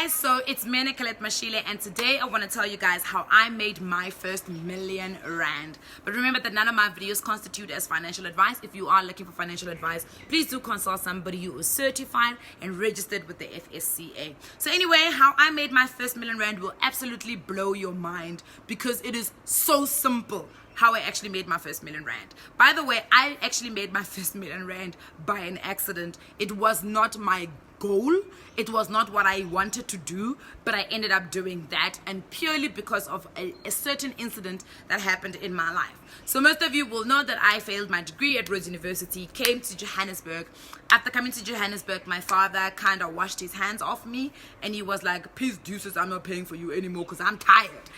guys, so it's me, Nicolette Mashile, and today I want to tell you guys how I made my first R1,000,000. But remember that none of my videos constitute as financial advice. If you are looking for financial advice, please do consult somebody who is certified and registered with the FSCA. So anyway, how I made my first R1,000,000 will absolutely blow your mind because it is so simple how I actually made my first R1,000,000. By the way, I actually made my first R1,000,000 by an accident. It was not my goal, it was not what I wanted to do, but I ended up doing that, and purely because of a certain incident that happened in my life. So most of you will know that I failed my degree at Rhodes University, came to Johannesburg. After coming to Johannesburg, my father kind of washed his hands off me, and he was like, "Please, deuces, I'm not paying for you anymore because I'm tired."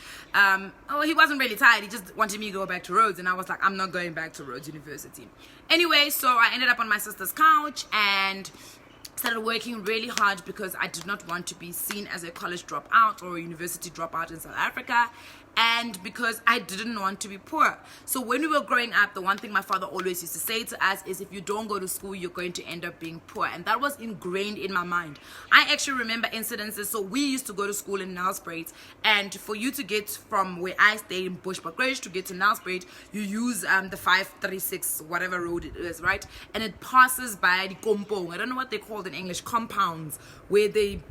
He wasn't really tired, he just wanted me to go back to Rhodes, and I was like, I'm not going back to Rhodes University. Anyway, so I ended up on my sister's couch and started working really hard because I did not want to be seen as a college dropout or a university dropout in South Africa, and because I didn't want to be poor. So when we were growing up, the one thing my father always used to say to us is, if you don't go to school, you're going to end up being poor, and that was ingrained in my mind. I actually remember incidences. So we used to go to school in Nelspruit, and for you to get from where I stayed in Bushbuckridge to get to Nelspruit, you use the 536, whatever road it is, right? And it passes by the Kompong, I don't know what they called in English, compounds, where they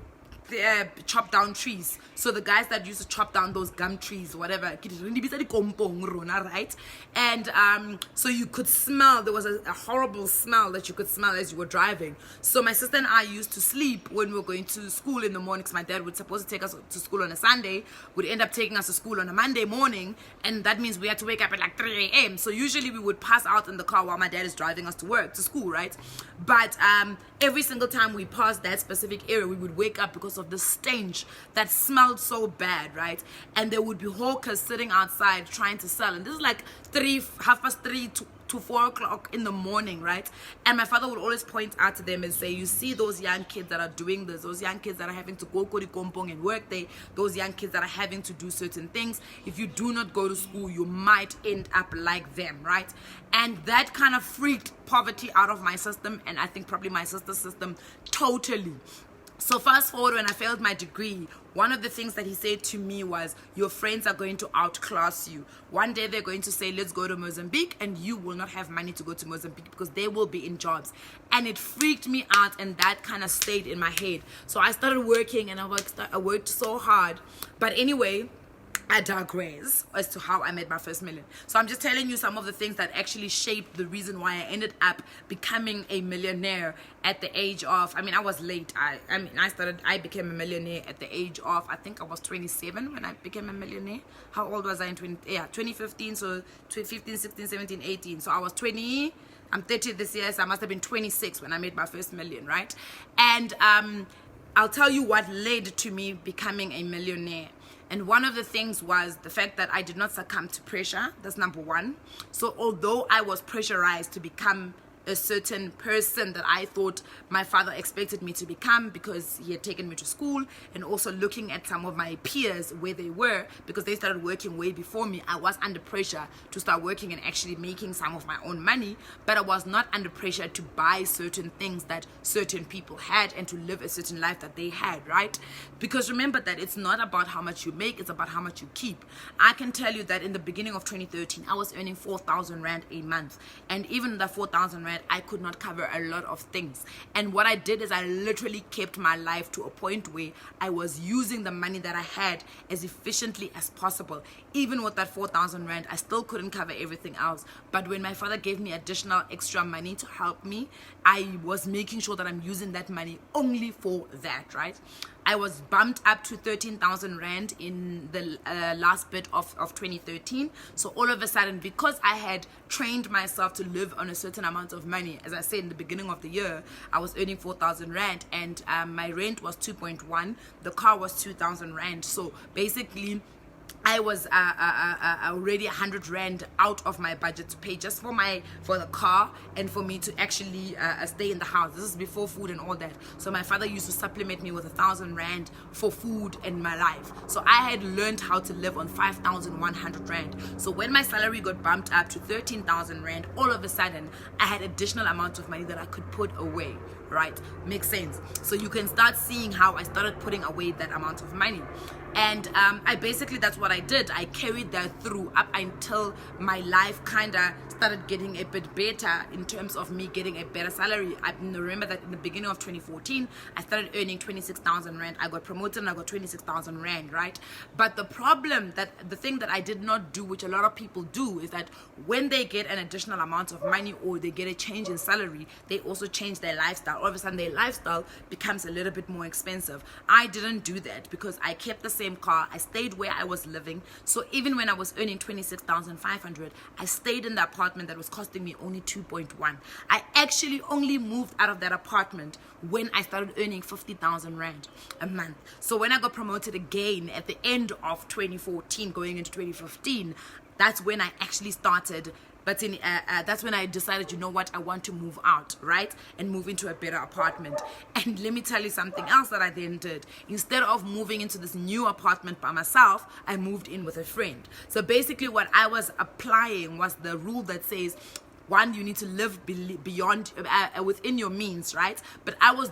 chop down trees. So the guys that used to chop down those gum trees, whatever, right? And so you could smell, there was a horrible smell that you could smell as you were driving. So my sister and I used to sleep when we were going to school in the morning, because my dad was supposed to take us to school on a Sunday, would end up taking us to school on a Monday morning, and that means we had to wake up at like 3 a.m. So usually we would pass out in the car while my dad is driving us to work, to school, right? But every single time we passed that specific area, we would wake up because of the stench that smelled so bad, right? And there would be hawkers sitting outside trying to sell, and this is like 3:30 to 4 o'clock in the morning, right? And my father would always point out to them and say, you see those young kids that are doing this, those young kids that are having to go to the kompong and work there, those young kids that are having to do certain things, if you do not go to school, you might end up like them, right? And that kind of freaked poverty out of my system, and I think probably my sister's system totally. So fast forward, when I failed my degree, one of the things that he said to me was, your friends are going to outclass you. One day they're going to say, let's go to Mozambique, and you will not have money to go to Mozambique because they will be in jobs. And it freaked me out, and that kind of stayed in my head. So I started working, and I worked so hard. But anyway, I digress as to how I made my first million. So I'm just telling you some of the things that actually shaped the reason why I ended up becoming a millionaire at the age of, I was late. I became a millionaire at the age of, I think I was 27 when I became a millionaire. How old was I in 2015? So 15, 16, 17, 18. So I was 20. I'm 30 this year, so I must have been 26 when I made my first million, right? And I'll tell you what led to me becoming a millionaire. And one of the things was the fact that I did not succumb to pressure. That's number one. So although I was pressurized to become a certain person that I thought my father expected me to become because he had taken me to school, and also looking at some of my peers where they were, because they started working way before me, I was under pressure to start working and actually making some of my own money, but I was not under pressure to buy certain things that certain people had and to live a certain life that they had, right? Because remember that it's not about how much you make, it's about how much you keep. I can tell you that in the beginning of 2013, I was earning 4,000 Rand a month, and even the 4,000 Rand, I could not cover a lot of things. And what I did is I literally kept my life to a point where I was using the money that I had as efficiently as possible. Even with that 4,000 Rand, I still couldn't cover everything else. But when my father gave me additional extra money to help me, I was making sure that I'm using that money only for that, right? I was bumped up to 13,000 Rand in the last bit of 2013. So all of a sudden, because I had trained myself to live on a certain amount of money, as I said in the beginning of the year, I was earning 4,000 Rand, and my rent was 2.1, the car was 2,000 Rand. So basically, I was already 100 Rand out of my budget to pay just for the car and for me to actually stay in the house. This is before food and all that. So my father used to supplement me with 1,000 Rand for food and my life. So I had learned how to live on 5,100 Rand. So when my salary got bumped up to 13,000 Rand, all of a sudden I had additional amounts of money that I could put away, right? Makes sense. So you can start seeing how I started putting away that amount of money. And that's what I did. I carried that through up until my life kind of started getting a bit better in terms of me getting a better salary. I remember that in the beginning of 2014, I started earning 26,000 Rand. I got promoted and I got 26,000 Rand, right? But the thing that I did not do, which a lot of people do, is that when they get an additional amount of money or they get a change in salary, they also change their lifestyle. All of a sudden, their lifestyle becomes a little bit more expensive. I didn't do that because I kept the same car. I stayed where I was living. So even when I was earning 26,500, I stayed in the apartment that was costing me only 2.1. I actually only moved out of that apartment when I started earning 50,000 Rand a month. So when I got promoted again at the end of 2014, going into 2015, that's when I actually started. But that's when I decided, you know what, I want to move out, right? And move into a better apartment. And let me tell you something else that I then did. Instead of moving into this new apartment by myself, I moved in with a friend. So basically what I was applying was the rule that says, one, you need to live beyond within your means, right? But I was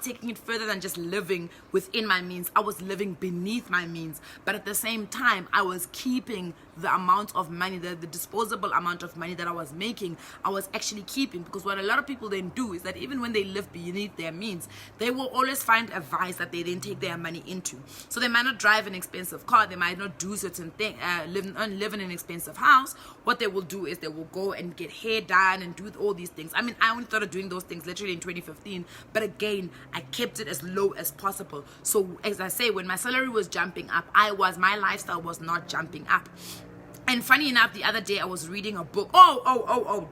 taking it further than just living within my means. I was living beneath my means, but at the same time I was keeping the amount of money, the disposable amount of money that I was making, I was actually keeping. Because what a lot of people then do is that even when they live beneath their means, they will always find a vice that they then take their money into. So they might not drive an expensive car, they might not do certain things, live in an expensive house. What they will do is they will go and get hair done and do all these things. I mean, I only started doing those things literally in 2015, but again, I kept it as low as possible. So as I say, when my salary was jumping up, my lifestyle was not jumping up. And funny enough, the other day I was reading a book.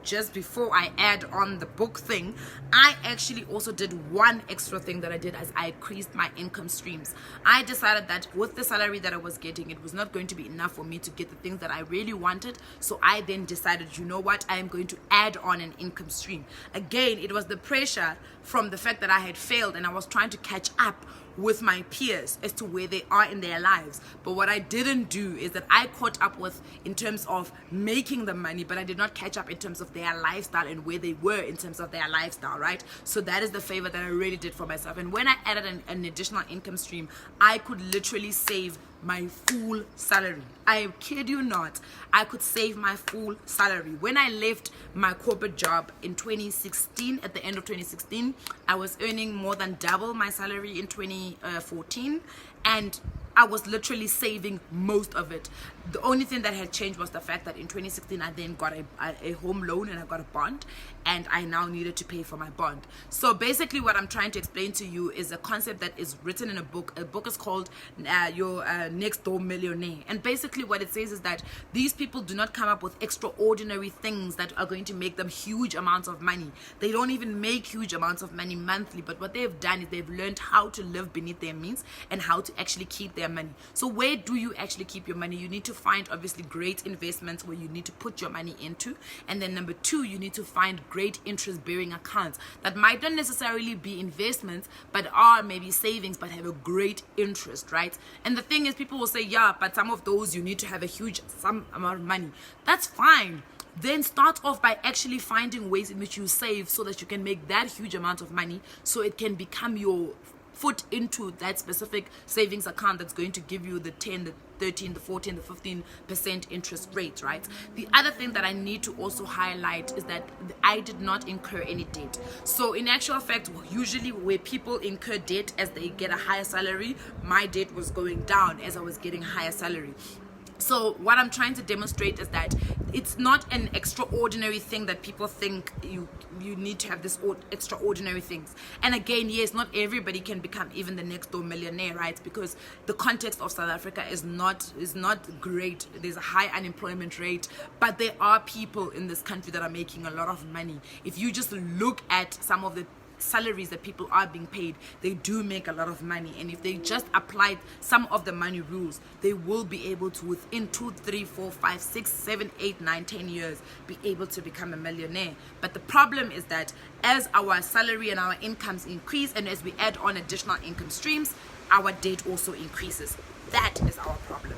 Just before I add on the book thing, I actually also did one extra thing that I did as I increased my income streams. I decided that with the salary that I was getting, it was not going to be enough for me to get the things that I really wanted. So I then decided, you know what, I am going to add on an income stream. Again, it was the pressure from the fact that I had failed and I was trying to catch up with my peers as to where they are in their lives. But what I didn't do is that I caught up with in terms of making the money, but I did not catch up in terms of their lifestyle and where they were in terms of their lifestyle, right? So that is the favor that I really did for myself. And when I added an additional income stream, I could literally save my full salary. I kid you not, I could save my full salary. When I left my corporate job in 2016, at the end of 2016, I was earning more than double my salary in 2014, and I was literally saving most of it. The only thing that had changed was the fact that in 2016 I then got a home loan and I got a bond, and I now needed to pay for my bond. So basically what I'm trying to explain to you is a concept that is written in a book. A book is called Your Next Door Millionaire, and basically what it says is that these people do not come up with extraordinary things that are going to make them huge amounts of money. They don't even make huge amounts of money monthly, but what they've done is they've learned how to live beneath their means and how to actually keep their money. So where do you actually keep your money? You need to find obviously great investments where you need to put your money into, and then number two, you need to find great interest bearing accounts that might not necessarily be investments but are maybe savings but have a great interest, right? And the thing is, people will say, yeah, but some of those you need to have a huge sum amount of money. That's fine. Then start off by actually finding ways in which you save so that you can make that huge amount of money, so it can become your foot into that specific savings account that's going to give you the 10, the 13, the 14, the 15% interest rate, right? The other thing that I need to also highlight is that I did not incur any debt. So in actual fact, usually where people incur debt as they get a higher salary, my debt was going down as I was getting higher salary. So what I'm trying to demonstrate is that it's not an extraordinary thing that people think you need to have this extraordinary things. And again, yes, not everybody can become even the next door millionaire, right? Because the context of South Africa is not great. There's a high unemployment rate, but there are people in this country that are making a lot of money. If you just look at some of the salaries that people are being paid, they do make a lot of money. And if they just applied some of the money rules, they will be able to, within 2, 3, 4, 5, 6, 7, 8, 9, 10 years, be able to become a millionaire. But the problem is that as our salary and our incomes increase, and as we add on additional income streams, our debt also increases. That is our problem.